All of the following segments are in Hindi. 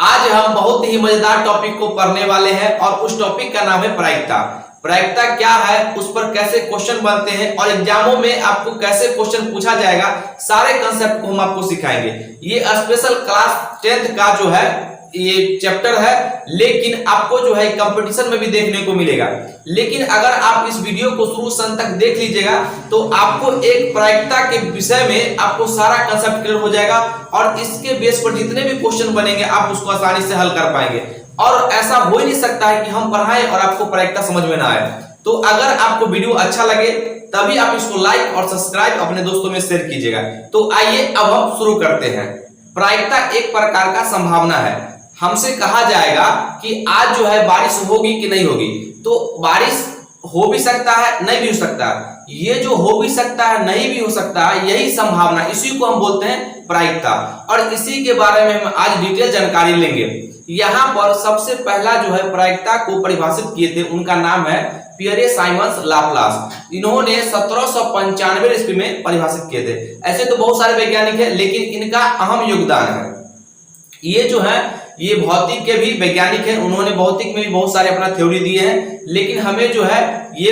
आज हम बहुत ही मजेदार टॉपिक को पढ़ने वाले हैं और उस टॉपिक का नाम है प्रायिकता। प्रायिकता क्या है, उस पर कैसे क्वेश्चन बनते हैं और एग्जामों में आपको कैसे क्वेश्चन पूछा जाएगा, सारे कंसेप्ट को हम आपको सिखाएंगे। ये स्पेशल क्लास 10th का जो है ये चैप्टर है, लेकिन आपको जो है कंपटीशन में भी देखने को मिलेगा। लेकिन अगर आप इस वीडियो को शुरू से अंत तक देख लीजिएगा तो आपको एक प्रायिकता के विषय में आपको सारा कंसेप्ट क्लियर हो जाएगा और इसके बेस पर जितने भी क्वेश्चन बनेंगे आप उसको आसानी से हल कर पाएंगे। और ऐसा हो ही नहीं सकता है कि हम पढ़ाएं और आपको प्रायिकता समझ में ना आए। तो अगर आपको वीडियो अच्छा लगे तभी आप इसको लाइक और सब्सक्राइब अपने दोस्तों में शेयर कीजिएगा। तो आइए अब हम शुरू करते हैं। प्रायिकता एक प्रकार का संभावना है। हमसे कहा जाएगा कि आज जो है बारिश होगी कि नहीं होगी, तो बारिश हो भी सकता है, नहीं भी हो सकता। ये जो हो भी सकता है, नहीं भी हो सकता है, यही संभावना, इसी को हम बोलते हैं प्रायिकता। और इसी के बारे में हम आज डिटेल जानकारी लेंगे। यहाँ पर सबसे पहला जो है प्रायिकता को परिभाषित किए थे, उनका नाम है पियरे साइमंस लाप्लास। इन्होंने 1795 ईस्वी में परिभाषित किए थे। ऐसे तो बहुत सारे वैज्ञानिक हैं, लेकिन इनका अहम योगदान है। ये जो है ये भौतिक के भी वैज्ञानिक हैं, उन्होंने भौतिक में भी बहुत सारे अपना थ्योरी दिए हैं, लेकिन हमें जो है ये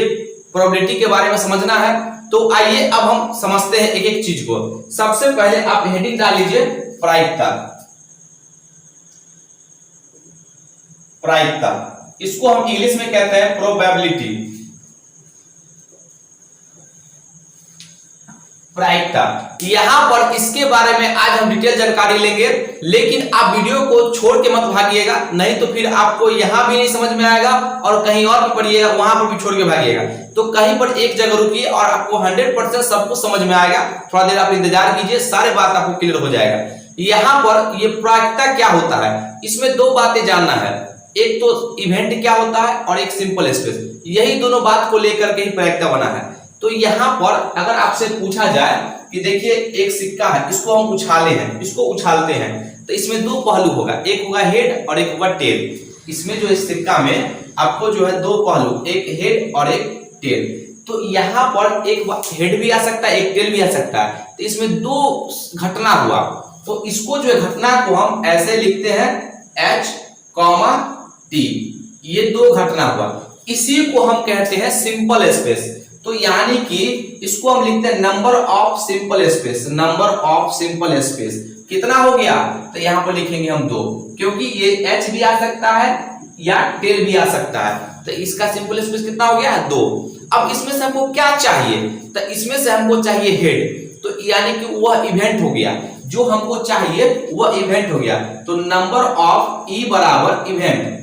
प्रोबेबिलिटी के बारे में समझना है। तो आइए अब हम समझते हैं एक एक चीज को। सबसे पहले आप हेडिंग डाल लीजिए प्रायिकता। प्रायिकता इसको हम इंग्लिश में कहते हैं प्रोबेबिलिटी। प्रायिकता यहां पर इसके बारे में आज हम डिटेल जानकारी लेंगे, लेकिन आप वीडियो को छोड़ के मत भागिएगा, नहीं तो फिर आपको यहां भी नहीं समझ में आएगा और कहीं और भी पढ़िएगा वहां पर भी छोड़ के भागिएगा। तो कहीं पर एक जगह रुकिए और आपको 100% सब कुछ समझ में आएगा। थोड़ा देर आप इंतजार कीजिए, सारे बात आपको क्लियर हो जाएगा। यहां पर ये प्रायिकता क्या होता है, इसमें दो बातें जानना है। एक तो इवेंट क्या होता है और एक सिंपल स्पेस। यही दोनों बात को लेकर के ही प्रायिकता बना है। तो यहाँ पर अगर आपसे पूछा जाए कि देखिए एक सिक्का है, इसको हम उछाले हैं, इसको उछालते हैं, तो इसमें दो पहलू होगा, एक होगा हेड और एक होगा टेल। इसमें जो इस सिक्का में आपको जो है दो पहलू, एक हेड और एक टेल। तो यहाँ पर एक हेड भी आ सकता है, एक टेल भी आ सकता है। तो इसमें दो घटना हुआ, तो इसको जो है घटना को हम ऐसे लिखते हैं H, T। ये दो घटना हुआ, इसी को हम कहते हैं सिंपल स्पेस। तो यानी कि इसको हम लिखते हैं number of simple space. Number of simple space कितना हो गया, तो यहां पर लिखेंगे हम 2, क्योंकि ये H भी आ सकता है या टेल भी आ सकता है। तो इसका सिंपल स्पेस कितना हो गया, 2। अब इसमें से हमको क्या चाहिए, तो इसमें से हमको चाहिए हेड। तो यानी कि वह इवेंट हो गया, जो हमको चाहिए वह इवेंट हो गया। तो नंबर ऑफ ई बराबर इवेंट,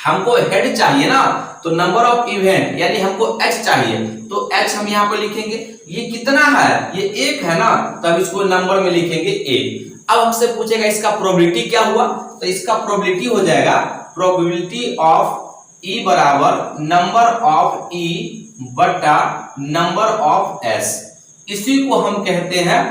हमको हेड चाहिए ना, तो नंबर ऑफ इवेंट यानी हमको H चाहिए, तो H हम यहाँ पर लिखेंगे। ये कितना है, ये 1 है ना, तब इसको नंबर में लिखेंगे 1। अब हमसे पूछेगा इसका प्रोबेबिलिटी क्या हुआ, तो इसका प्रोबेबिलिटी हो जाएगा प्रोबेबिलिटी ऑफ E बराबर नंबर ऑफ E बटा नंबर ऑफ S। इसी को हम कहते हैं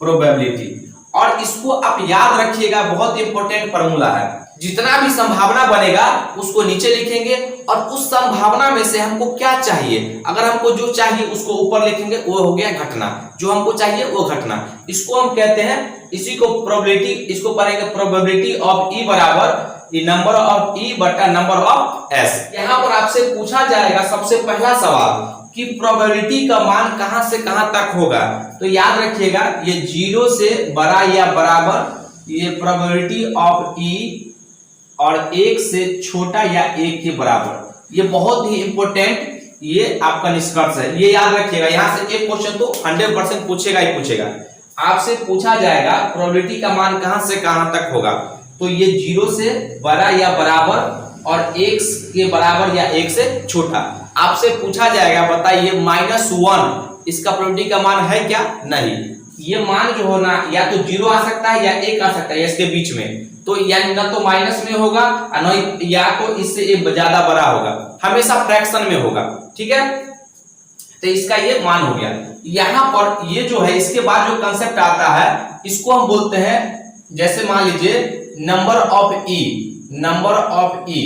प्रोबेबिलिटी। और इसको आप याद रखिएगा, बहुत इंपॉर्टेंट फॉर्मूला है। जितना भी संभावना बनेगा उसको नीचे लिखेंगे और उस संभावना में से हमको क्या चाहिए, अगर हमको जो चाहिए उसको ऊपर लिखेंगे, वो हो गया घटना, जो हमको चाहिए वो घटना। इसको हम कहते हैं, इसी को प्रोबेबिलिटी, इसको पढ़ेंगे प्रोबेबिलिटी ऑफ ई बराबर नंबर ऑफ ई बटा नंबर ऑफ एस। यहाँ पर आपसे पूछा जाएगा सबसे पहला सवाल कि प्रोबेबिलिटी का मान कहां से कहां तक होगा। तो याद रखिएगा, ये 0 से बड़ा या बराबर, ये प्रोबेबिलिटी ऑफ ई और 1 से छोटा या 1 के बराबर। ये बहुत ही इंपॉर्टेंट, ये आपका निष्कर्ष है, ये याद रखिएगा। यहां से एक क्वेश्चन तो 100% पूछेगा ही पूछेगा। आपसे पूछा जाएगा प्रोबेबिलिटी का मान कहां से कहां तक होगा, तो ये 0 से बड़ा या बराबर और 1 के बराबर या 1 से छोटा। आपसे पूछा जाएगा बताइए -1, इसका प्रोबेबिलिटी का मान है क्या, नहीं। ये मान जो होना या तो 0 आ सकता है या 1 आ सकता है, इसके बीच में। तो यानी ना तो माइनस में होगा या तो इससे एक ज्यादा बड़ा होगा, हमेशा फ्रैक्शन में होगा, ठीक है। तो इसका ये मान हो गया। यहां पर ये जो है इसके बाद जो कंसेप्ट आता है, इसको हम बोलते हैं, जैसे मान लीजिए number of E, number of E,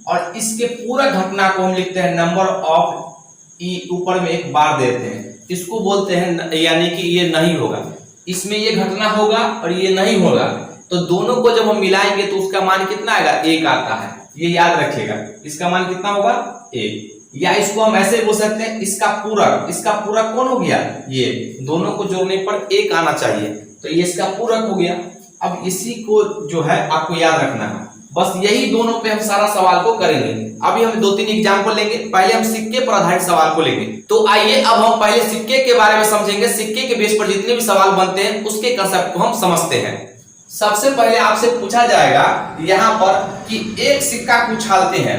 और इसके पूरा घटना को हम लिखते हैं नंबर ऑफ ई, ऊपर में एक बार देते हैं, इसको बोलते हैं, यानी कि ये नहीं होगा, इसमें ये घटना होगा और ये नहीं होगा, तो दोनों को जब हम मिलाएंगे तो उसका मान कितना आएगा, 1 आता है। ये याद रखिएगा, इसका मान कितना होगा, 1। या इसको हम ऐसे बोल सकते हैं, इसका पूरक कौन हो गया, ये दोनों को जोड़ने पर 1 आना चाहिए, तो ये इसका पूरक हो गया। अब इसी को जो है आपको याद रखना है, बस यही दोनों पे हम सारा सवाल को करेंगे। अभी हम 2-3 एग्जाम्पल लेंगे, पहले हम सिक्के पर आधारित सवाल को लेंगे। तो आइए अब हम पहले सिक्के के बारे में समझेंगे। सिक्के के बेस पर जितने भी सवाल बनते हैं उसके कांसेप्ट को हम समझते हैं। सबसे पहले आपसे पूछा जाएगा यहाँ पर कि एक सिक्का को उछालते हैं,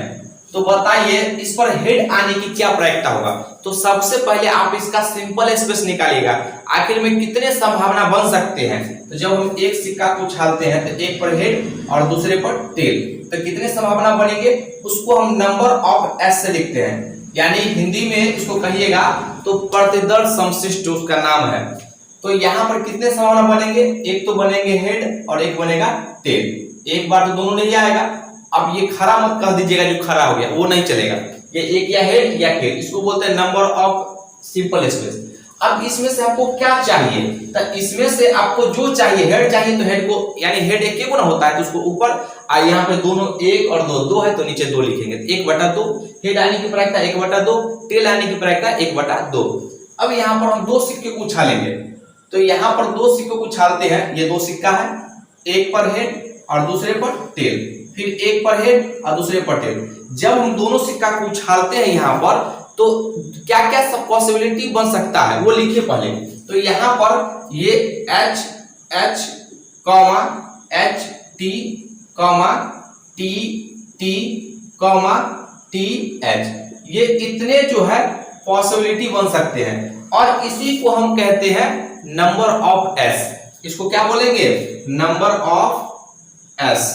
तो बताइए इस पर हेड आने की क्या प्रायिकता होगा। तो सबसे पहले आप इसका सिंपल स्पेस निकालिएगा, आखिर में कितने संभावना बन सकते हैं। तो जब हम एक सिक्का को उछालते हैं तो एक पर हेड और दूसरे पर टेल, तो कितने संभावना बनेंगे, उसको हम नंबर ऑफ एस से लिखते हैं, यानी हिंदी में इसको कहिएगा तो प्रतिदर्श समशिष्ट उसका नाम है। तो यहाँ पर कितने संभावना बनेंगे, एक तो बनेंगे हेड और एक बनेगा टेल। एक बार तो दोनों नहीं आएगा। अब ये खरा मत कह दीजिएगा, जो खरा हो गया वो नहीं चलेगा, ये एक या हेड या टेल, इसको बोलते हैं नंबर ऑफ सिंपल स्पेस। अब इसमें से आपको क्या चाहिए, तो इसमें से आपको जो चाहिए, हेड चाहिए तो हेड को, यानी हेड एक गुना होता है तो उसको ऊपर, यहाँ पे दोनों 1 और 2 है तो नीचे 2 लिखेंगे, 1/2 हेड आने की प्रायिकता 1/2, टेल आने की प्रायिकता 1/2। अब यहाँ पर हम 2 सिक्के को उछालेंगे, तो यहाँ पर 2 सिक्कों को उछालते हैं, ये 2 सिक्का है, एक पर हेड और दूसरे पर टेल, फिर एक पर हेड और दूसरे पर टेल। जब हम दोनों सिक्का को उछालते हैं यहाँ पर, तो क्या क्या सब पॉसिबिलिटी बन सकता है वो लिखिए पहले। तो यहाँ पर ये H H H T T T T H, ये इतने जो है पॉसिबिलिटी बन सकते हैं, और इसी को हम कहते हैं नंबर ऑफ एस। इसको क्या बोलेंगे, number of S.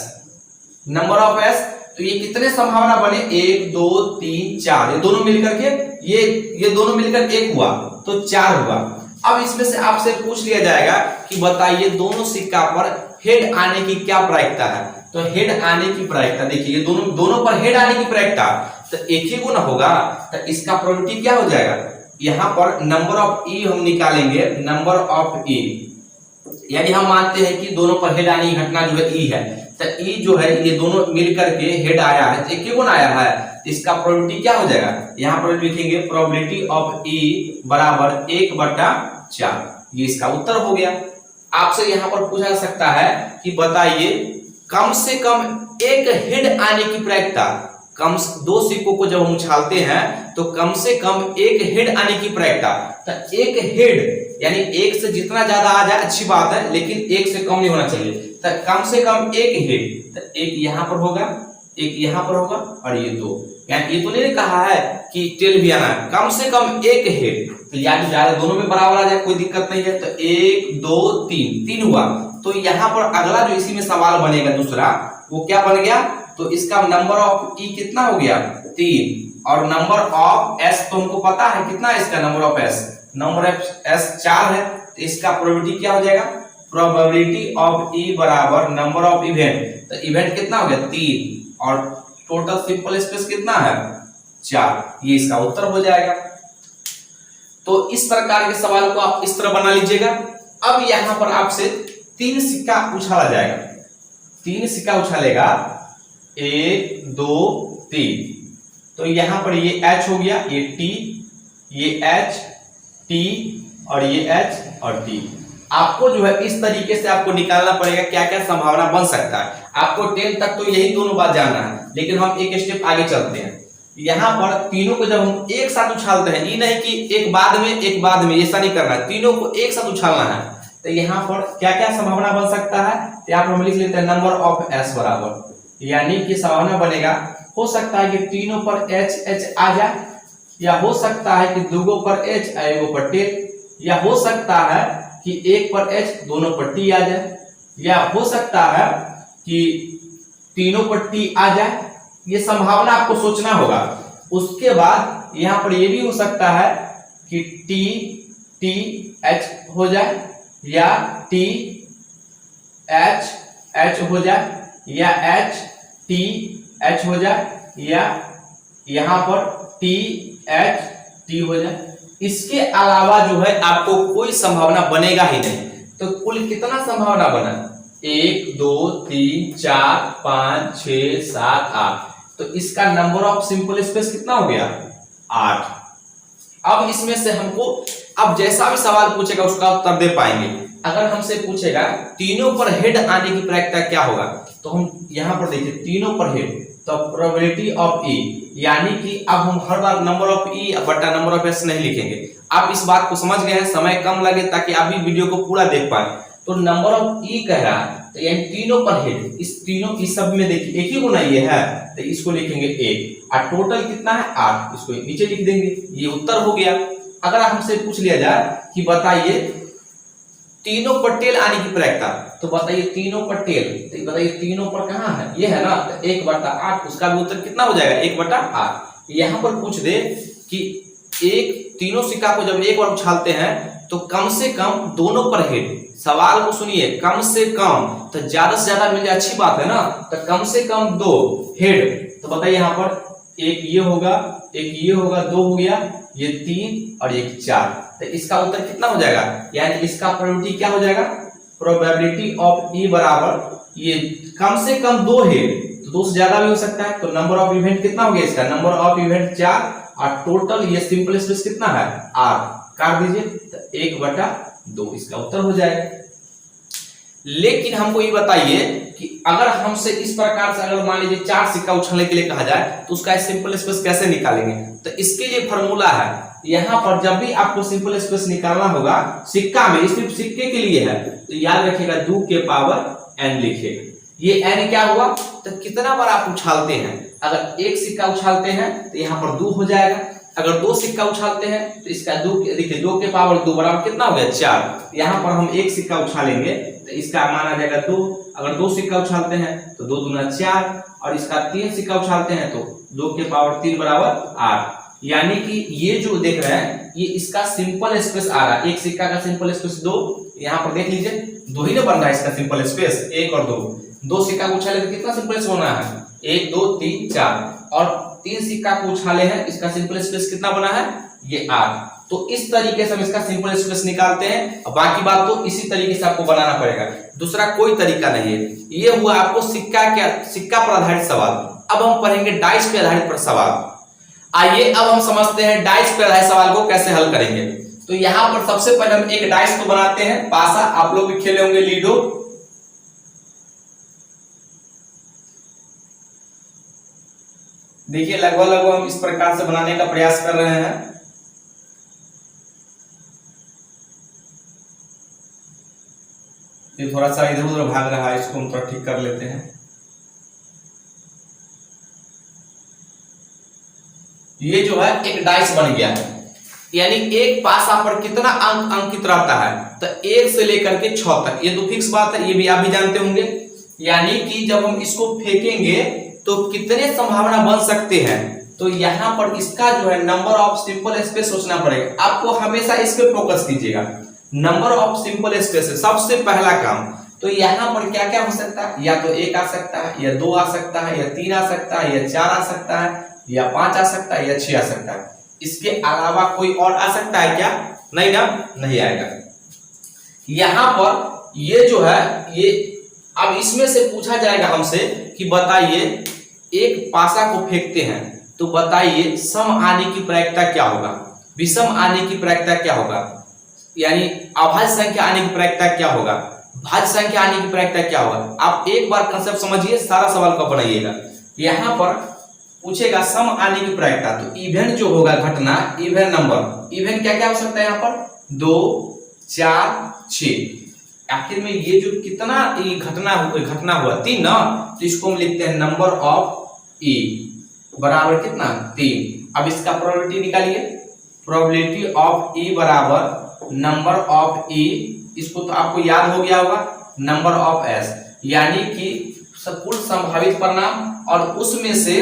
Number of S, तो ये कितने संभावना बने, 1 2 3 4, ये दोनों मिलकर के ये दोनों मिलकर 1 हुआ तो 4 हुआ। अब इसमें से आपसे पूछ लिया जाएगा कि बताइए दोनों सिक्का पर हेड आने की क्या प्रायिकता है। तो हेड आने की प्रायिकता देखिए, ये दोनों पर हेड आने की प्रायिकता तो 1 ही गुना होगा, तो इसका प्रोबेबिलिटी क्या हो जाएगा, यहाँ पर नंबर ऑफ ई हम निकालेंगे, नंबर ऑफ ई, यानी हम मानते हैं कि दोनों पर हेड आने की घटना जो है ई है, तो ई जो है ये दोनों मिलकर के हेड आया है, तो 1 गुना आया है, इसका प्रोबेबिलिटी क्या हो जाएगा, यहाँ पर लिखेंगे प्रोबेबिलिटी ऑफ ई बराबर 1/4। ये इसका उत्तर हो गया। आपसे यहाँ पर पूछा जा सकता है कि बताइए कम से कम एक हेड आने की प्रायिकता, कम 2 सिक्कों को जब हम उछालते हैं तो कम से कम एक हेड आने की प्रायिकता, तो एक हेड यानी एक से जितना ज्यादा आ जाए अच्छी बात है, लेकिन एक से कम नहीं होना चाहिए, तो कम से कम एक हेड, तो एक यहाँ पर होगा, एक यहाँ पर होगा और ये 2, यानी ये तो नहीं कहा है कि टेल भी आना है, कम से कम एक हेड, तो यानी ज्यादा दोनों में बराबर आ जाए कोई दिक्कत नहीं है। तो 1 2 3 हुआ, तो यहाँ पर अगला जो इसी में सवाल बनेगा दूसरा, वो क्या बन गया, तो इसका नंबर ऑफ ई कितना हो गया, 3, और नंबर ऑफ एस तो हमको पता है कितना है इसका number of S, number of S 4 है, तो इसका प्रोबेबिलिटी क्या हो जाएगा, प्रोबेबिलिटी ऑफ ई बराबर नंबर ऑफ इवेंट, तो इवेंट कितना हो गया 3, और टोटल सिंपल स्पेस कितना है 4, ये इसका उत्तर हो जाएगा। तो इस प्रकार के सवाल को आप इस तरह बना लीजिएगा। अब यहाँ पर आपसे 3 सिक्का उछाला जाएगा, 3 सिक्का उछालेगा, 1 2 3, तो यहाँ पर ये H हो गया, ये T, ये H T और ये H और T। आपको जो है इस तरीके से आपको निकालना पड़ेगा क्या क्या संभावना बन सकता है। आपको 10 तक तो यही दोनों बात जानना है, लेकिन हम एक स्टेप आगे चलते हैं। यहाँ पर तीनों को जब हम एक साथ उछालते हैं, ये नहीं कि एक बाद में, ऐसा नहीं करना है, तीनों को एक साथ उछालना है, तो यहाँ पर क्या क्या संभावना बन सकता है, तो यहाँ पर हम लिख लेते हैं नंबर ऑफ एस बराबर, यानी कि संभावना बनेगा, हो सकता है कि तीनों पर एच एच आ जाए, या हो सकता है कि 2 पर एच एगो पर टेल, या हो सकता है कि 1 पर एच दोनों पर टी आ जाए, या हो सकता है कि तीनों पर टी आ जाए। ये संभावना आपको सोचना होगा। उसके बाद यहाँ पर ये भी हो सकता है कि टी टी एच हो जाए, या टी एच एच हो जाए, या एच टी एच हो जाए, या यहाँ पर टी एच टी हो जाए। इसके अलावा जो है आपको कोई संभावना बनेगा ही नहीं। तो कुल कितना संभावना बना, 1 2 3 4 5 6 7 8। तो इसका नंबर ऑफ सिंपल स्पेस कितना हो गया? 8। अब इसमें से हमको अब जैसा भी सवाल पूछेगा उसका उत्तर दे पाएंगे। अगर हमसे पूछेगा तीनों पर हेड आने की प्रायिकता क्या होगा, तो हम यहां पर देखिए तीनों पर हेड, तो प्रोबेबिलिटी ऑफ ई, यानी कि अब हम हर बार नंबर ऑफ ई बटा नंबर ऑफ एस नहीं लिखेंगे। आप इस बात को समझ गए हैं, समय कम लगे ताकि आप भी वीडियो को पूरा देख पाए। तो नंबर ऑफ ई कह रहा है, तो यानी तीनों पर हेड, इस तीनों की सब में देखिए एक ही गुना ये है, तो इसको लिखेंगे 1 और टोटल कितना है 8, इसको नीचे लिख देंगे। ये उत्तर हो गया। अगर हमसे पूछ लिया जाए कि बताइए तीनों पर टेल आने की प्रायिकता, तो बताइए तीनों पर टेल, तो बताइए तीनों पर कहां है, ये है ना, तो 1/8, उसका भी उत्तर कितना हो जाएगा 1/8। यहां पर पूछ दे कि एक तीनों सिक्का को जब एक बार उछालते हैं तो कम से कम दोनों पर हेड, सवाल को सुनिए, कम से कम, तो ज्यादा से ज्यादा मिल जाए अच्छी बात है ना, तो कम से कम 2 हेड, तो बताइए यहाँ पर एक ये होगा, एक ये होगा, 2 हो गया, ये 3 और एक 4, तो इसका उत्तर कितना हो जाएगा, यानी इसका प्रोबेबिलिटी क्या हो जाएगा, प्रोबेबिलिटी ऑफ ई बराबर ये कम से कम 2 हेड, तो 2 से ज्यादा भी हो सकता है, तो नंबर ऑफ इवेंट कितना हो गया इसका, नंबर ऑफ इवेंट 4 और टोटल ये सिंपल स्पेस कितना है 8, काट दीजिए, तो 1/2 इसका उत्तर हो जाएगा। लेकिन हमको ये बताइए कि अगर हमसे इस प्रकार से अगर मान लीजिए 4 सिक्का उछलने के लिए कहा जाए तो उसका सिंपल स्पेस कैसे निकालेंगे, तो इसके लिए फॉर्मूला है। यहां पर जब भी आपको सिंपल स्पेस निकालना होगा सिक्का में, इसमें सिक्के के लिए है, तो याद रखिएगा 2 के पावर n लिखिएगा। ये n क्या हुआ, तो कितना बार आप उछालते हैं, अगर 1 सिक्का उछालते हैं तो यहाँ पर 2 हो जाएगा, अगर 2 सिक्का उछालते हैं तो इसका 2 देखिए 2 के पावर 2 बराबर कितना हो गया 4। यहाँ पर हम 1 सिक्का उछालेंगे तो इसका मान आ जाएगा 2, अगर 2 सिक्का उछालते हैं तो 2 दूना 4, और इसका 3 सिक्का उछालते हैं तो 2 के पावर 3 बराबर 8। यानी कि ये जो देख रहे हैं ये इसका सिंपल स्पेस आ रहा है, 1 सिक्का का सिंपल स्पेस 2, यहाँ पर देख लीजिए 2 ही ना बन रहा है इसका सिंपल स्पेस, 1 और 2 सिक्का को उछाले तो कितना सिंपल स्पेस होना है 1 2 3 4, और 3 सिक्का को उछाले हैं, इसका सिंपल स्पेस कितना बना है ये 8। तो इस तरीके से हम इसका सिंपल स्पेस निकालते हैं, बाकी बात तो इसी तरीके से आपको बनाना पड़ेगा, दूसरा कोई तरीका नहीं है। ये हुआ आपको सिक्का पर आधारित सवाल। अब हम पढ़ेंगे डाइस पे आधारित पर सवाल। आइए अब हम समझते हैं डाइस पे आधारित सवाल को कैसे हल करेंगे। तो यहाँ पर सबसे पहले हम एक डाइस को बनाते हैं, पासा, आप लोग भी खेले होंगे लीडो। देखिए लगभग हम इस प्रकार से बनाने का प्रयास कर रहे हैं। ये थोड़ा सा इधर उधर भाग रहा है, इसको हम थोड़ा ठीक कर लेते हैं। ये जो है एक डाइस बन गया है, यानी एक पासा पर कितना अंक अंकित रहता है, तो 1 से लेकर के 6 तक, ये तो फिक्स बात है, ये भी आप भी जानते होंगे। यानी कि जब हम इसको फेंकेंगे तो कितने संभावना बन सकते हैं, तो यहाँ पर इसका जो है नंबर ऑफ सिंपल स्पेस सोचना पड़ेगा। आपको हमेशा इस पे फोकस कीजिएगा, नंबर ऑफ सिंपल स्पेस है सबसे पहला काम। तो यहाँ पर क्या क्या हो सकता है, या तो 1 आ सकता है, या 2 आ सकता है, या 3 आ सकता है, या 4 आ सकता है, या 5 आ सकता है, या 6 आ सकता है। इसके अलावा कोई और आ सकता है क्या, नहीं ना, नहीं आएगा। यहाँ पर ये जो है ये, अब इसमें से पूछा जाएगा हमसे कि बताइए एक पासा को फेंकते हैं तो बताइए सम आने की प्रायिकता क्या होगा, विषम आने की प्रायिकता क्या होगा, यानी अभाज्य संख्या आने की प्रायिकता क्या होगा, भाज्य संख्या आने की प्रायिकता क्या होगा। आप एक बार कंसेप्ट समझिए, सारा सवाल को बनाइएगा। यहाँ पर पूछेगा सम आने की प्रायिकता, तो इवेंट जो होगा घटना, इवेंट नंबर, इवेंट क्या क्या हो सकता है यहाँ पर 2 4 6, आखिर में ये जो कितना ये घटना हुआ 3 ना, तो इसको हम लिखते हैं नंबर ऑफ ई बराबर कितना 3। अब इसका प्रोबेबिलिटी निकालिए, प्रोबेबिलिटी ऑफ ई बराबर नंबर ऑफ ई, इसको तो आपको याद हो गया होगा, नंबर ऑफ एस, यानी कि कुल संभावित परिणाम, और उसमें से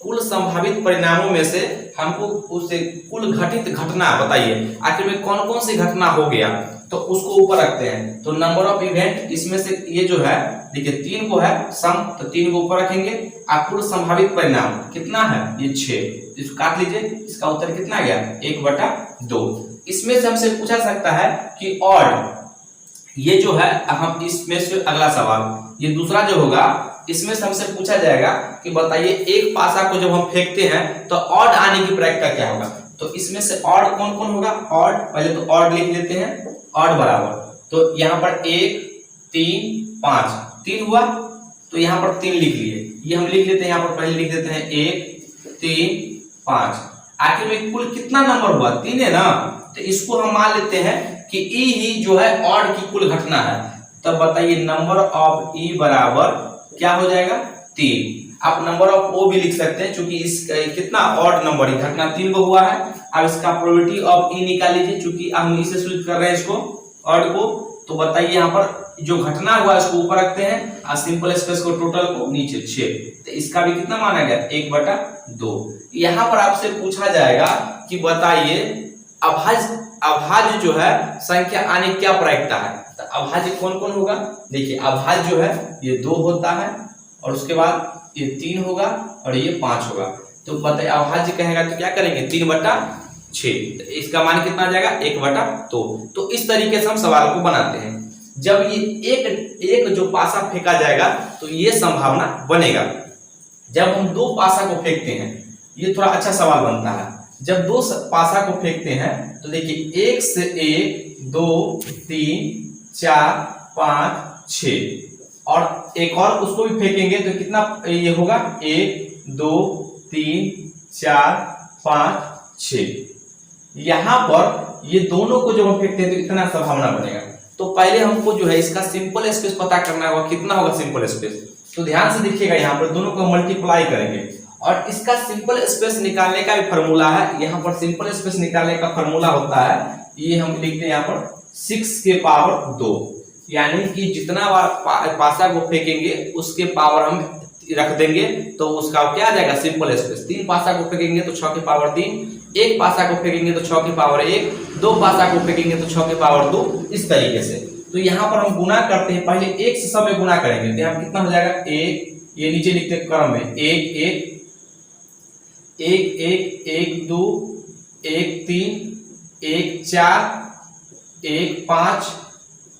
कुल संभावित परिणामों में से हमको उससे कुल घटित घटना बताइए, आखिर में कौन कौन सी घटना हो गया, तो उसको ऊपर रखते हैं। तो नंबर ऑफ इवेंट, इसमें से ये जो है देखिए 3 को है सम, तो 3 को ऊपर रखेंगे, और कुल संभावित परिणाम कितना है ये 6, इसको काट लीजिए, इसका उत्तर कितना आ गया 1/2। इसमें से हमसे पूछा सकता है कि ऑड, ये जो है हम इसमें से अगला सवाल ये दूसरा जो होगा इसमें से हमसे पूछा जाएगा कि बताइए एक पासा को जब हम फेंकते हैं तो ऑड आने की प्रक्रिया क्या होगा। तो इसमें से ऑड कौन कौन होगा, ऑड पहले तो ऑड लिख लेते हैं, ऑड बराबर तो यहाँ पर 1 3 5 3 हुआ तो यहाँ पर 3 लिख लिए, ये हम लिख लेते हैं यहाँ पर पहले लिख देते हैं 1 3 5। आखिर में कुल कितना नंबर हुआ, 3 है ना, तो इसको हम मान लेते हैं कि ई ही जो है ऑड की कुल घटना है। तब बताइए नंबर ऑफ ई बराबर क्या हो जाएगा 3। आप नंबर ऑफ ओ भी लिख सकते हैं क्योंकि इस कितना ऑड नंबर ही घटना 3 को हुआ है। अब इसका प्रोबेबिलिटी ऑफ ई निकाल लीजिए क्योंकि हम इसे सूचित कर रहे हैं इसको ऑड को। तो बताइए यहाँ पर जो घटना हुआ इसको ऊपर रखते हैं और सिंपल स्पेस को टोटल को नीचे 6, तो इसका भी कितना माना गया 1/2। यहाँ पर आपसे पूछा जाएगा कि बताइए अभाज्य जो है संख्या आने क्या प्रायिकता है। तो अभाज्य कौन कौन होगा, देखिए अभाज्य जो है ये 2 होता है और उसके बाद ये 3 होगा और ये 5 होगा। तो बताइए अभाज्य कहेगा तो क्या करेंगे 3/6, तो इसका मान कितना आ जाएगा 1/2। तो इस तरीके से हम सवाल को बनाते हैं। जब ये एक जो पासा फेंका जाएगा तो ये संभावना बनेगा। जब हम 2 पासा को फेंकते हैं, ये थोड़ा अच्छा सवाल बनता है। जब 2 पासा को फेंकते हैं तो देखिए 1 से 1 2 3 4 5 6 और एक और उसको भी फेंकेंगे तो कितना ये होगा 1 2 3 4 5 6। यहाँ पर ये दोनों को जब हम फेंकते हैं तो इतना संभावना बनेगा। तो पहले हमको जो है इसका सिंपल स्पेस पता करना होगा, कितना होगा सिंपल स्पेस। तो ध्यान से देखिएगा यहाँ पर दोनों को मल्टीप्लाई करेंगे और इसका सिंपल स्पेस निकालने का भी फॉर्मूला है। यहाँ पर सिंपल स्पेस निकालने का फॉर्मूला होता है, ये हम लिखते हैं यहाँ पर 6 के पावर 2, यानी कि जितना बार पासा को फेंकेंगे उसके पावर हम रख देंगे तो उसका क्या आ जाएगा सिंपल स्पेस। 3 पासा को फेंकेंगे तो 6 के पावर 3, 1 पासा को फेंकेंगे तो 6 के पावर 1, 2 पासा को फेंकेंगे तो 6 के पावर 2, इस तरीके से। तो यहाँ पर हम गुना करते हैं, पहले 1 से सब में गुना करेंगे तो यहाँ कितना हो जाएगा 1, ये नीचे लिखते हैं क्रम में 1 1 1 1 1 2 1 3 1 4 1 5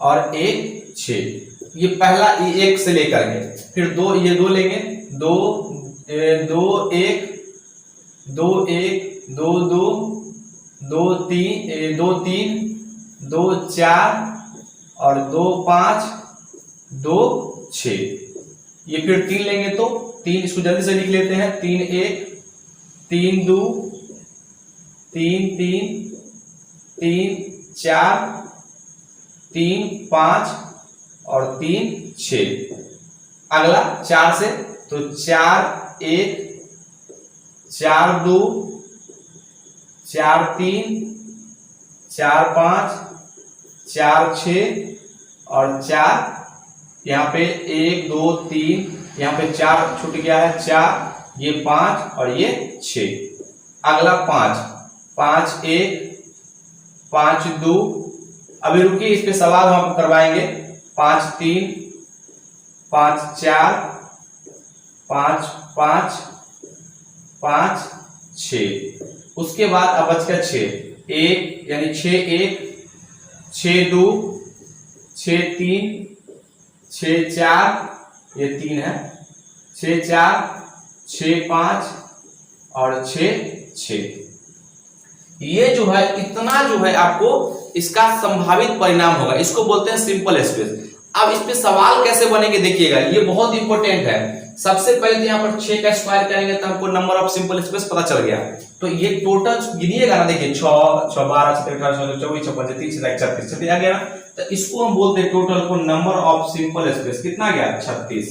और 1 6। ये पहला 1 से लेकर के फिर 2, ये 2 लेंगे 2 2 1 2 1 2 2 2 3 2 3 2 4 और 2 5 2 6। ये फिर 3 लेंगे तो 3, इसको जल्दी से लिख लेते हैं 3 1 3 2 3 3 3 4 3 5 और 3 6। अगला 4 से तो 4 1 4 2 4 3 4 5 4 6 और 4, यहाँ पे 1 2 3, यहाँ पे 4 छूट गया है 4, ये 5 और ये 6। अगला 5 5 1 5 2, अभी रुकिए इस पे सवाल हम करवाएंगे। 5 3 5 4 5 5 5 6। उसके बाद अब बच गया 6 1, यानी 6 1 6 2 6 3 6 4, ये 3 है 6 4 6 5 और 6 6। ये जो है इतना जो है आपको इसका संभावित परिणाम होगा, इसको बोलते हैं सिंपल स्पेस। अब इस पे सवाल कैसे बनेंगे देखिएगा, ये बहुत इंपॉर्टेंट है। सबसे पहले तो यहाँ पर 6 का स्क्वायर करेंगे तो हमको नंबर ऑफ सिंपल स्पेस पता चल गया। तो ये टोटल गिनिएगा ना, देखिए 6 6 12 17 18 24 26 30 36 36 आ गया ना, तो इसको हम बोलते हैं टोटल को नंबर ऑफ सिंपल स्पेस। कितना गया 36।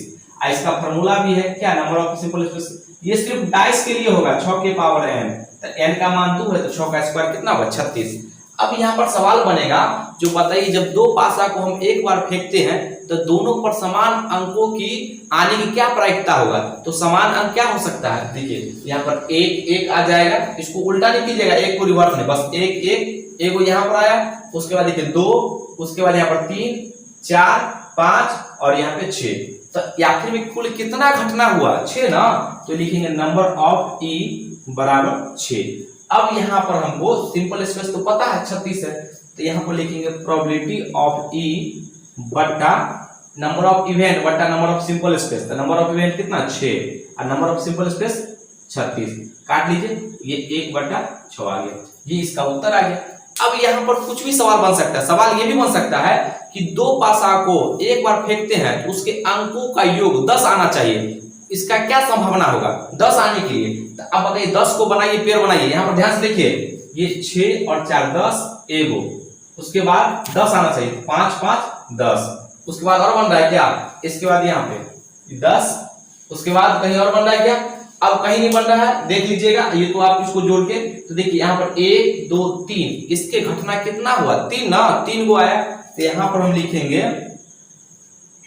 इसका फॉर्मूला भी है क्या, नंबर ऑफ सिंपल स्पेस। ये सिर्फ डाइस के लिए होगा 6 के पावर n, तो n का मान 2 है तो 6 का स्क्वायर कितना होगा 36। अब यहाँ पर सवाल बनेगा जो बताइए जब 2 पासा को हम एक बार फेंकते हैं तो दोनों पर समान अंकों की आने की क्या प्रायिकता होगा। तो समान अंक क्या हो सकता है, देखिए यहाँ पर 1 1 आ जाएगा, इसको उल्टा नहीं कीजिएगा, 1 को रिवर्स नहीं, बस 1 1 1 यहाँ पर आया, उसके बाद देखिए 2, उसके बाद यहाँ पर 3 4 5 और यहाँ पे 6। तो आखिर में कुल कितना घटना हुआ 6 ना, तो लिखेंगे नंबर ऑफ ई बराबर 6। अब यहाँ पर हमको सिंपल स्पेस तो पता है 36 है, तो यहाँ पर लिखेंगे प्रोबेबिलिटी ऑफ ई बट्टा नंबर ऑफ इवेंट बट्टा नंबर ऑफ सिंपल स्पेस। तो नंबर ऑफ इवेंट कितना 6 और नंबर ऑफ सिंपल स्पेस 36। काट लीजिए, ये 1/6 आ गया, ये इसका उत्तर आ गया। अब यहाँ पर कुछ भी सवाल बन सकता है। सवाल ये भी बन सकता है कि दो पासा को एक बार फेंकते हैं तो उसके अंकों का योग 10 आना चाहिए, इसका क्या संभावना होगा 10 आने के लिए। तो अब बताइए 10 को बनाइए, पेड़ बनाइए। यहाँ पर ध्यान से देखिए, ये 6 और 4 10 एगो, उसके बाद 10 आना चाहिए, 5 5 10। उसके बाद और बन रहा है क्या, इसके बाद यहाँ पे 10, उसके बाद कहीं और बन रहा है क्या, अब कहीं नहीं बन रहा है, देख लीजिएगा। ये तो आप इसको जोड़ के तो देखिए यहाँ पर 1 2 3, इसके घटना कितना हुआ 3 ना, 3 को आया। तो यहाँ पर हम लिखेंगे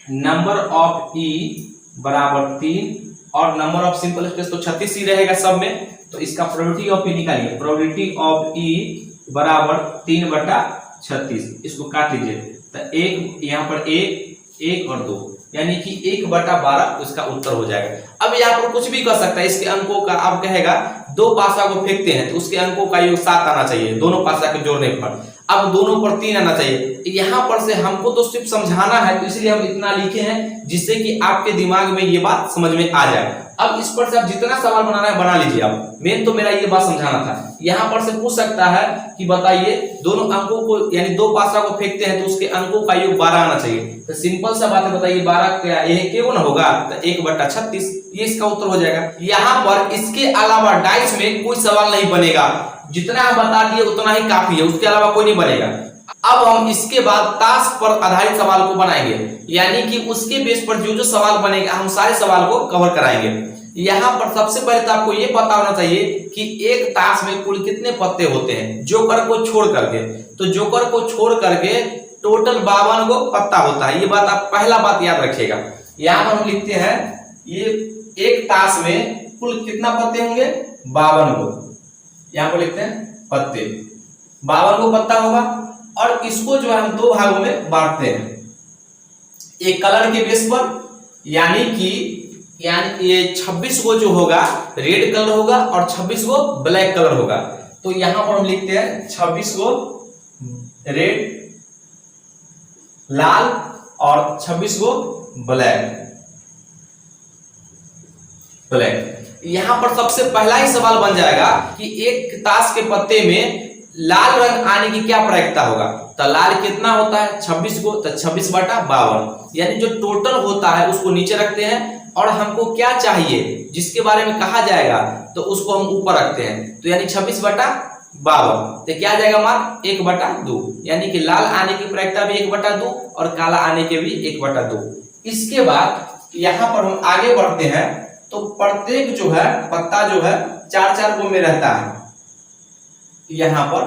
नंबर ऑफ ई बराबर 3 और नंबर ऑफ सिंपल स्पेस तो 36 ही रहेगा सब में। तो इसका प्रोबेबिलिटी ऑफ ई निकालिए, प्रोबेबिलिटी ऑफ ई बराबर 3/36। इसको काट लीजिए, तो एक यहाँ पर 1 और 2 यानी कि 1/12 उसका उत्तर हो जाएगा। अब यहाँ पर कुछ भी कर सकता है, इसके अंकों का अब कहेगा दो पासा को फेंकते हैं तो उसके अंकों का योग 7 आना चाहिए दोनों पासा के जोड़ने पर। अब दोनों पर 3 आना चाहिए। यहाँ पर से हमको तो सिर्फ समझाना है, तो इसलिए हम इतना लिखे हैं जिससे कि आपके दिमाग में ये बात समझ में आ जाए। अब इस पर से आप जितना सवाल बनाना है बना लीजिए। आप मेन तो मेरा ये बात समझाना था। यहाँ पर से पूछ सकता है कि बताइए दोनों अंकों को यानी दो पासा को फेंकते हैं तो उसके अंकों का योग 12 आना चाहिए। तो सिंपल सा बात है, बताइए 12 क्या क्यों ना होगा, तो 1/36 ये इसका उत्तर हो जाएगा। यहाँ पर इसके अलावा डाइस में कोई सवाल नहीं बनेगा, जितना हम बता दिए उतना ही काफी है, उसके अलावा कोई नहीं बनेगा। अब हम इसके बाद टास्क पर आधारित सवाल को बनाएंगे, यानी कि उसके बेस पर जो जो सवाल बनेगा हम सारे सवाल को कवर कराएंगे। यहाँ पर सबसे पहले तो आपको ये पता होना चाहिए कि एक टास्क में कुल कितने पत्ते होते हैं जोकर को छोड़ करके। तो जोकर को छोड़ करके टोटल 52 को पत्ता होता है, ये बात आप पहला बात याद रखिएगा। यहाँ पर हम लिखते हैं ये एक टास्क में कुल कितना पत्ते होंगे 52 को, यहाँ पर लिखते हैं पत्ते 52 को पत्ता होगा। और इसको जो है हम दो भागों में बांटते हैं, एक कलर के बेस पर, यानी कि ये 26 को जो होगा रेड कलर होगा और 26 को ब्लैक कलर होगा। तो यहां पर हम लिखते हैं 26 को रेड लाल और 26 को ब्लैक। यहां पर सबसे पहला ही सवाल बन जाएगा कि एक ताश के पत्ते में लाल रंग आने की क्या प्रायिकता होगा। तो लाल कितना होता है 26 को, तो 26/52 यानी जो टोटल होता है उसको नीचे रखते हैं और हमको क्या चाहिए जिसके बारे में कहा जाएगा तो उसको हम ऊपर रखते हैं। तो यानी 26/52 तो क्या जाएगा मान 1/2, यानी कि लाल आने की प्रायिकता भी 1/2 और काला आने के भी 1/2। इसके बाद यहाँ पर हम आगे बढ़ते हैं तो प्रत्येक जो है पत्ता जो है 4-4 को में रहता है, यहाँ पर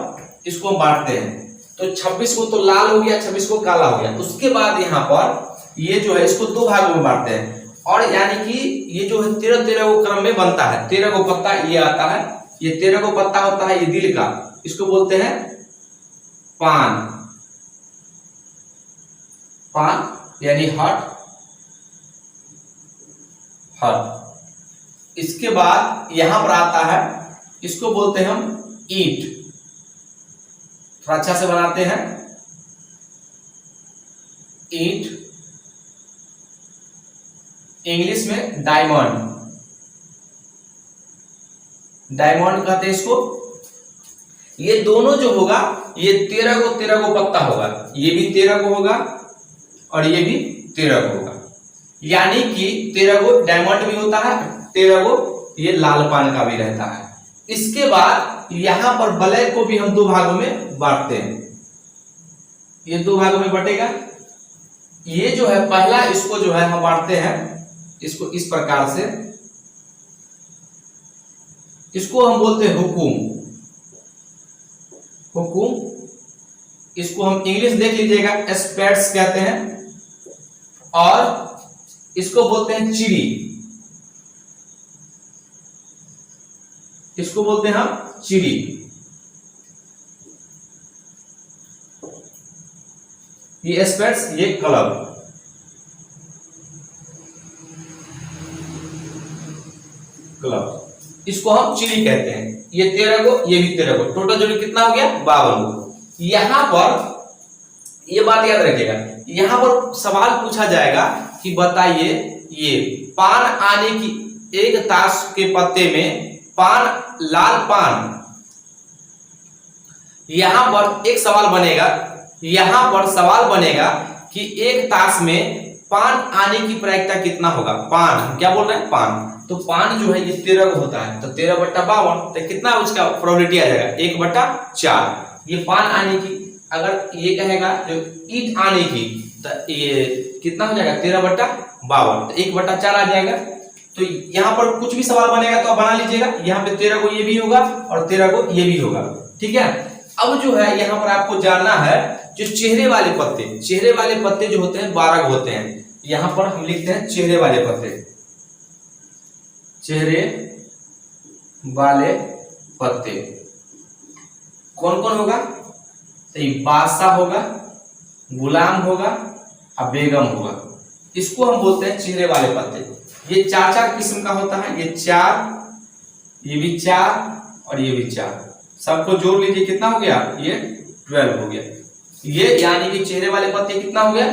इसको बांटते हैं। तो 26 को तो लाल हो गया, 26 को काला हो गया। उसके बाद यहाँ पर ये जो है इसको दो भागों में बांटते हैं और यानी कि ये जो है 13 को क्रम में बनता है। 13 को पत्ता ये आता है, ये 13 को पत्ता होता है ये दिल का, इसको बोलते हैं पान, पान यानी हार्ट। इसके बाद यहां पर आता है, इसको बोलते हैं हम ईंट। थोड़ा अच्छा से बनाते हैं, ईंट, इंग्लिश में डायमंड, डायमंड कहते हैं इसको। ये दोनों जो होगा ये 13 को पत्ता होगा, ये भी 13 को होगा और ये भी 13 को होगा, यानी कि 13 को डायमंड भी होता है, 13 को ये लाल पान का भी रहता है। इसके बाद यहां पर ब्लैक को भी हम दो भागों में बांटते हैं, ये दो भागों में बटेगा। ये जो है पहला इसको जो है हम बांटते हैं इसको इस प्रकार से, इसको हम बोलते हैं हुकुम, हुकुम। इसको हम इंग्लिश देख लीजिएगा स्पेट्स कहते हैं और इसको बोलते हैं चिड़ी, इसको बोलते हैं हम चिड़ी। ये स्पेट्स, ये क्लब। क्लब इसको हम चिड़ी कहते हैं। ये 13 को, ये भी 13 को, टोटल जोड़ी कितना हो गया 52 को। यहां पर ये बात याद रखिएगा यहाँ पर सवाल पूछा जाएगा कि बताइए ये पान आने की एक ताश के पत्ते में लाल पान, यहाँ पर एक सवाल बनेगा, यहाँ पर सवाल बनेगा कि एक ताश में पान आने की प्रायिकता कितना होगा। पान क्या बोल रहे हैं, पान, तो पान जो है ये 13 होता है, तो 13/52, तो कितना उसका प्रोबेबिलिटी आ जाएगा 1/4। ये पान आने की, अगर ये कहेगा जो ईट आने की, तो ये कितना हो जाएगा 13/52, तो 1/4 आ जाएगा। तो यहाँ पर कुछ भी सवाल बनेगा तो आप बना लीजिएगा, यहाँ पे 13 को ये भी होगा और 13 को ये भी होगा, ठीक है। अब जो है यहाँ पर आपको जानना है जो चेहरे वाले पत्ते जो होते हैं 12 होते हैं। यहाँ पर हम लिखते हैं चेहरे वाले पत्ते, चेहरे वाले पत्ते कौन कौन होगा, तो बादशाह होगा, गुलाम होगा और बेगम होगा, इसको हम बोलते हैं चेहरे वाले पत्ते। ये 4 किस्म का होता है, ये 4, ये भी 4 और ये भी 4, सबको जोड़ लीजिए कितना हो गया, ये 12 हो गया। ये यानी कि चेहरे वाले पत्ते कितना हो गया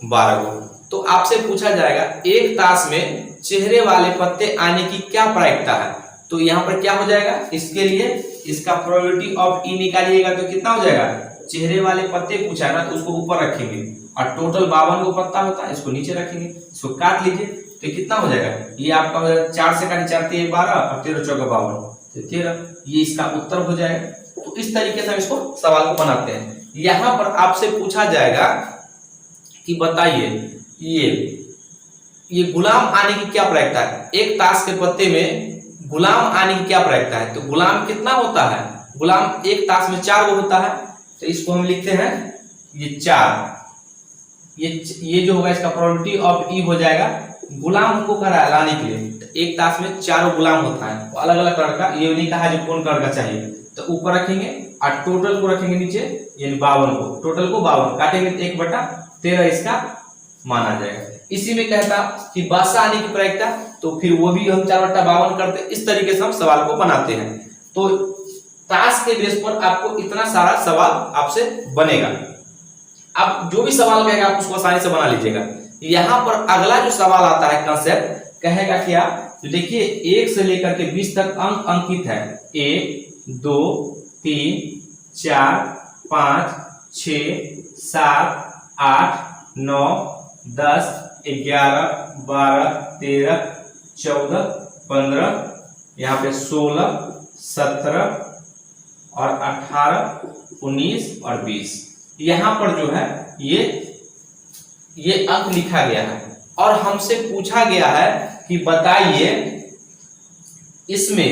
12। तो आपसे पूछा जाएगा एक ताश में चेहरे वाले पत्ते आने की क्या प्रायिकता है, तो यहाँ पर क्या हो जाएगा, इसके लिए इसका प्रोबेबिलिटी ऑफ ई निकालिएगा तो कितना हो जाएगा, चेहरे वाले पत्ते पूछा है ना तो उसको ऊपर रखेंगे और टोटल 52 को पत्ता होता है, इसको नीचे रखेंगे, इसको काट लीजिए तो कितना हो जाएगा, ये आपका हो जाएगा 4 से काटे 4 × 12 और 13 × 4 = 52, तो 13, ये इसका उत्तर हो जाएगा। तो इस तरीके से हम इसको सवाल को बनाते हैं। यहाँ पर आपसे पूछा जाएगा कि बताइए ये गुलाम आने की क्या प्रायिकता है, एक ताश के पत्ते में गुलाम आने की क्या प्रायिकता है, तो गुलाम कितना होता है, गुलाम एक ताश में 4 होता है, तो इसको हम लिखते हैं ये 4, ये जो होगा इसका प्रोबेबिलिटी ऑफ ई हो जाएगा। गुलाम को करा लाने के लिए तो एक ताश में 4 गुलाम होता है, तो अलग अलग कलर का, ये नहीं कहा जो कौन कलर का चाहिए, तो ऊपर रखेंगे और टोटल को रखेंगे नीचे, यानी 52 को, टोटल को 52 काटेंगे तो 1/13 इसका माना जाएगा। इसी में कहता कि बादशाह आने की प्रायिकता, तो फिर वो भी हम 4/52 करते, इस तरीके से हम सवाल को बनाते हैं। तो ताश के बेस पर आपको इतना सारा सवाल आपसे बनेगा। अब जो भी सवाल कहेगा आप उसको आसानी से बना लीजिएगा। यहाँ पर अगला जो सवाल आता है कंसेप्ट कहेगा क्या, तो देखिए 1 से लेकर के 20 तक अंक अंकित है, 1 2 3 4 5 6 7 8 9 10 11 12 13 14 15, यहाँ पे 16 17 और 18 19 और 20, यहाँ पर जो है ये अंक लिखा गया है और हमसे पूछा गया है कि बताइए इसमें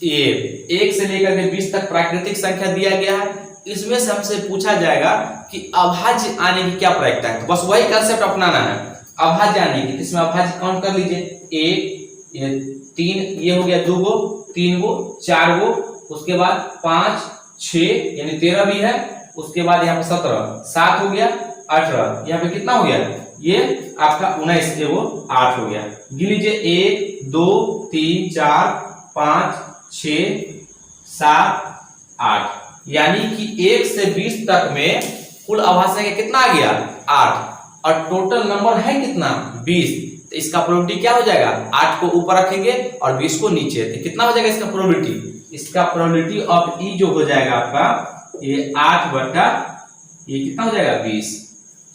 ये 1 से लेकर के 20 तक प्राकृतिक संख्या दिया गया है, इसमें से हमसे पूछा जाएगा कि अभाज्य आने की क्या प्रायिकता है। तो बस वही कंसेप्ट अपनाना है, अभाज्य आने की। इसमें अभाज्य काउंट कर लीजिए, 1 ये 3 ये हो गया, 2 गो 3 गो 4 गो, उसके बाद 5 6 यानी 13 भी है, उसके बाद यहाँ पे 17 7 हो गया, 18 यहाँ पे कितना हो गया, ये आपका 19 एगो 8 हो गया। गिन लीजिए 1 2 3 4 5 6 7 8, यानी कि 1 से 20 तक में कुल अभाज्य संख्या कितना आ गया 8, और टोटल नंबर है कितना 20, तो इसका प्रोबेबिलिटी क्या हो जाएगा, 8 को ऊपर रखेंगे और 20 को नीचे, तो कितना हो जाएगा इसका प्रोबेबिलिटी, इसका प्रोबेबिलिटी ऑफ ई जो हो जाएगा आपका ये 8 ये कितना हो जाएगा 20,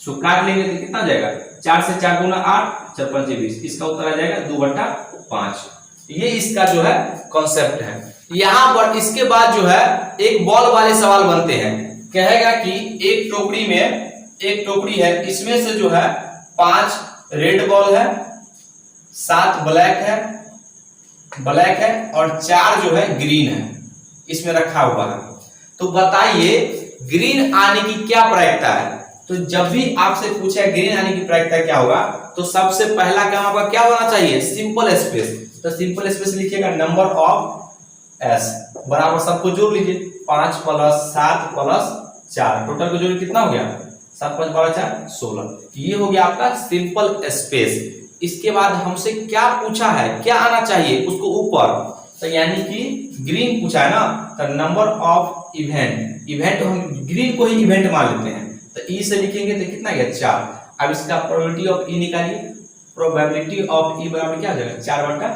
सो काट लेंगे तो कितना हो जाएगा 4 से 4 गुना 8 4 5 20, इसका उत्तर आ जाएगा 2/5। ये इसका जो है कॉन्सेप्ट है। यहाँ पर इसके बाद जो है एक बॉल वाले सवाल बनते हैं, कहेगा कि एक टोकरी है, इसमें से जो है 5 रेड बॉल है, 7 ब्लैक है और 4 जो है ग्रीन है, इसमें रखा हुआ है। तो बताइए ग्रीन आने की क्या प्रायिकता है। तो जब भी आपसे पूछे ग्रीन आने की प्रायिकता क्या होगा, तो सबसे पहला काम आपका क्या होना चाहिए, सिंपल स्पेस। तो सिंपल स्पेस लिखिएगा नंबर ऑफ एस बराबर सबको जोड़ लीजिए, 5 + 7 + 4, टोटल को जोड़िए कितना हो गया 7 5 12 4 16, ये हो गया आपका सिंपल स्पेस। इसके बाद हमसे क्या पूछा है, क्या आना चाहिए उसको ऊपर, तो यानी कि ग्रीन पूछा है ना, तो नंबर ऑफ इवेंट हम ग्रीन को ही इवेंट मान लेते हैं, तो ई से लिखेंगे तो कितना गया 4। अब इसका प्रोबेबिलिटी ऑफ ई निकालिए, प्रोबेबिलिटी ऑफ ई बराबर क्या हो जाएगा 4 बटा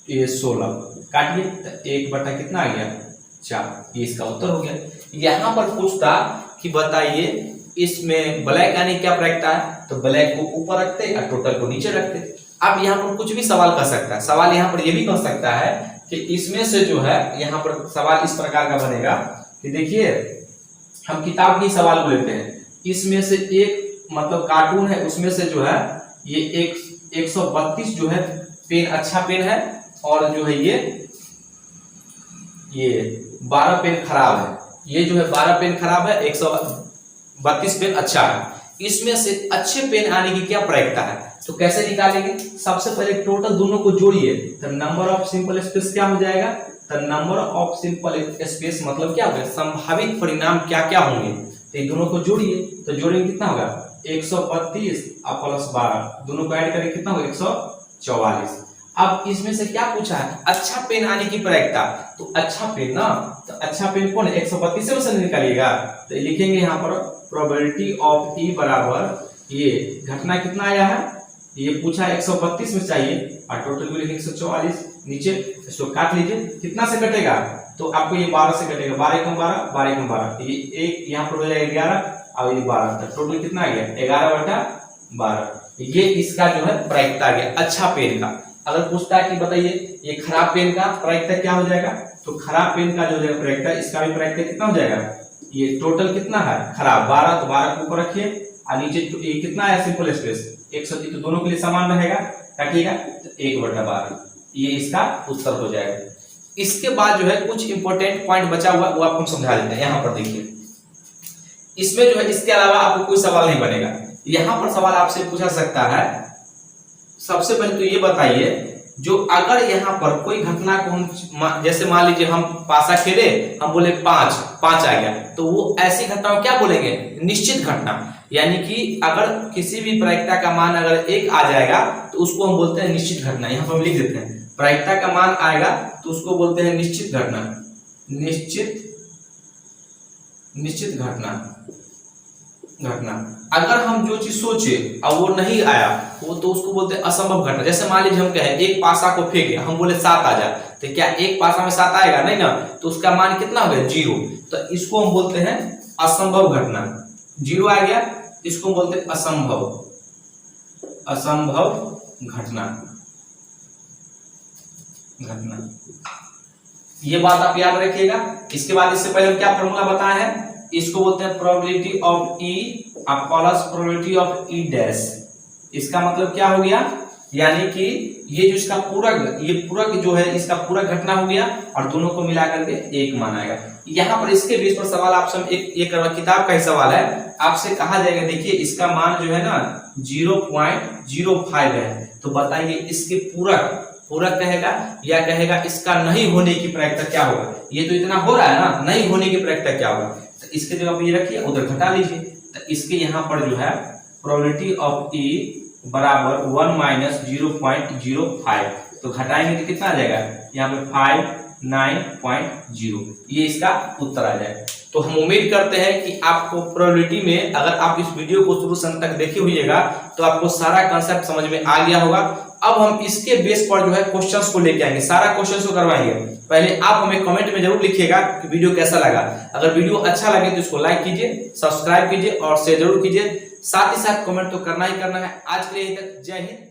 ये 16 काटिए तो 1 बटा कितना आ गया 4। ये इसका उत्तर हो गया। यहाँ पर पूछता कि बताइए इसमें ब्लैक यानी क्या रखता है, तो ब्लैक को ऊपर रखते और टोटल को नीचे रखते। अब यहाँ पर कुछ भी सवाल कर सकता है, सवाल यहाँ पर ये भी कर सकता है कि इसमें से जो है यहाँ पर सवाल इस प्रकार का बनेगा कि देखिए हम किताब की सवाल को लेते हैं, इसमें से एक मतलब कार्टून है उसमें से जो है ये 132 जो है पेन अच्छा पेन है और जो है ये 12 पेन खराब है। ये जो है 12 पेन खराब है, 132 पेन अच्छा है। इसमें से अच्छे पेन आने की क्या प्रायिकता है, तो कैसे निकालेंगे। सबसे पहले टोटल दोनों को जोड़िए तो नंबर ऑफ सिंपल स्पेस क्या हो जाएगा, तो नंबर ऑफ सिंपल स्पेस मतलब क्या होगा संभावित परिणाम क्या क्या होंगे, तो ये दोनों को जोड़िए तो जोड़ेंगे कितना होगा 132 और प्लस 12 दोनों को ऐड करेंगे कितना होगा 144। अब इसमें से क्या पूछा है अच्छा पेन आने की प्रायिकता, तो अच्छा पेन ना, तो अच्छा पेन कौन है 132 से निकालिएगा तो लिखेंगे यहाँ पर प्रोबेबिलिटी ऑफ ई बराबर ये घटना कितना आया है, ये पूछा 132 में चाहिए और टोटल को लिखेंगे 144 नीचे, इसको काट लीजिए कितना से कटेगा तो आपको ये 12 से कटेगा, 12 कम 12 12 कम 12 ये एक यहाँ पर हो जाएगा 11 और ये 12 तो टोटल कितना आ गया 11 बटा 12। ये इसका जो है प्रायिकता आ गया अच्छा पेन का। अगर पूछता है कि बताइए ये खराब पेन का प्रायिकता क्या हो जाएगा, तो खराब पेन का जो है प्रायिकता इसका भी प्रायिकता कितना हो जाएगा, ये टोटल कितना है खराब 12 तो 12 को ऊपर रखिए और नीचे ये कितना है सिंपल स्पेस 130 तो दोनों के लिए समान रहेगा काटिएगा तो 1 बटा 12 ये इसका उत्तर हो जाएगा। इसके बाद जो है कुछ इंपॉर्टेंट पॉइंट बचा हुआ वो आपको समझा देते हैं। यहाँ पर देखिए इसमें जो है इसके अलावा आपको कोई सवाल नहीं बनेगा। यहाँ पर सवाल आपसे पूछा सकता है, सबसे पहले तो ये बताइए जो अगर यहाँ पर कोई घटना को हम जैसे मान लीजिए हम पासा खेले हम बोले 5 आ गया तो वो ऐसी घटना को क्या बोलेंगे निश्चित घटना, यानी कि अगर किसी भी प्रायिकता का मान अगर 1 आ जाएगा तो उसको हम बोलते हैं निश्चित घटना। यहाँ पर हम लिख देते हैं प्रायिकता का मान आएगा तो उसको बोलते हैं निश्चित घटना, निश्चित घटना। अगर हम जो चीज सोचे और वो नहीं आया वो तो उसको बोलते हैं असंभव घटना। जैसे मान लीजिए हम कहें एक पासा को फेंके हम बोले 7 आ जा तो क्या एक पासा में 7 आएगा नहीं ना, तो उसका मान कितना हो गया 0, तो इसको हम बोलते हैं असंभव घटना। 0 आ गया इसको बोलते हैं असंभव घटना। ये बात आप याद रखिएगा। इसके बाद इससे पहले हम क्या फॉर्मूला बताए हैं, इसको बोलते हैं probability of E plus probability of E dash. इसका मतलब क्या हो गया, यानी कि ये जो इसका पूरक ये पूरक जो है इसका पूरक घटना हो गया और दोनों को मिला करके 1 मान आएगा। यहाँ पर इसके बेस पर सवाल आपसे एक किताब का ही सवाल है, आपसे कहा जाएगा देखिए इसका मान जो है ना 0.05 है, तो बताइए इसके पूरक कहेगा या कहेगा इसका नहीं होने की प्रायिकता क्या होगा। ये तो इतना हो रहा है ना, नहीं होने की प्रायिकता क्या होगा, तो इसके जगह ये रखिए उधर घटा लीजिए तो इसके यहाँ पर जो है प्रोबेबिलिटी ऑफ ई बराबर 1 माइनस 0.05 तो घटाएंगे तो कितना आ जाएगा यहाँ पे 59.0 ये इसका उत्तर आ जाएगा। तो हम उम्मीद करते हैं कि आपको प्रोबेबिलिटी में अगर आप इस वीडियो को शुरू से अंत तक देखे होइएगा तो आपको सारा कंसेप्ट समझ में आ गया होगा। अब हम इसके बेस पर जो है क्वेश्चंस को लेके आएंगे, सारा क्वेश्चंस को करवाएंगे। पहले आप हमें कमेंट में जरूर लिखिएगा कि वीडियो कैसा लगा। अगर वीडियो अच्छा लगे तो इसको लाइक कीजिए, सब्सक्राइब कीजिए और शेयर जरूर कीजिए। साथ ही साथ कमेंट तो करना ही करना है। आज के लिए जय हिंद।